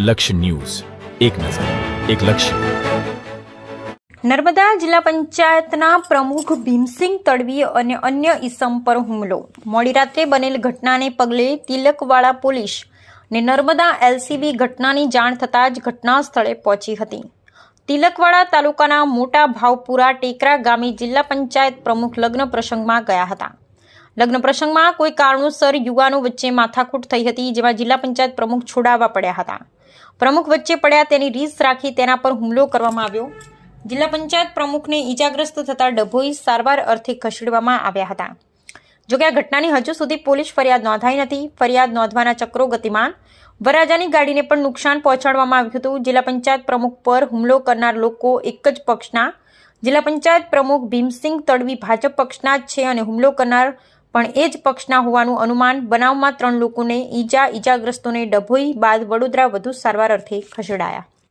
લક્ષ્ય ન્યૂઝ, એક નજર, એક લક્ષ્ય. નર્મદા જિલ્લા પંચાયતના પ્રમુખ ભીમસિંહ તડવી અને અન્ય ઈસમ પર હુમલો. મોડી રાત્રે બનેલ ઘટનાને પગલે તિલકવાડા પોલીસ ને નર્મદા એલસીબી ઘટનાની જાણ થતાં જ ઘટના સ્થળે પહોંચી હતી. તિલકવાડા તાલુકાના મોટા ભાવપુરા ટેકરા ગામે જિલ્લા પંચાયત પ્રમુખ લગ્ન પ્રસંગમાં ગયા હતા. લગ્ન પ્રસંગમાં કોઈ કારણોસર યુવાનો વચ્ચે માથાકૂટ થઈ હતી, જેમાં જિલ્લા પંચાયત પ્રમુખ છોડાવવા પડ્યા હતા. પ્રમુખ વચ્ચે પડ્યા તેની રીસ રાખી તેના પર હુમલો કરવામાં આવ્યો. જિલ્લા પંચાયત પ્રમુખને ઈજાગ્રસ્ત થતા ડભોઈ સારવાર અર્થે ખસેડવામાં આવ્યા હતા. જોકે આ ઘટનાની હજુ સુધી પોલીસ ફરિયાદ નોંધાઈ નથી. ફરિયાદ નોંધવાના ચક્રો ગતિમાન. વરરાજાની ગાડીને પણ નુકસાન પહોંચાડવામાં આવ્યું હતું. જિલ્લા પંચાયત પ્રમુખ પર હુમલો કરનાર લોકો એક જ પક્ષના. જિલ્લા પંચાયત પ્રમુખ ભીમસિંહ તડવી ભાજપ પક્ષના જ છે અને હુમલો કરનાર પણ એ જ પક્ષના હોવાનું અનુમાન. બનાવમાં 3 લોકોને ઈજાગ્રસ્તોને ડભોઈ બાદ વડોદરા વધુ સારવાર અર્થે ખસેડાયા.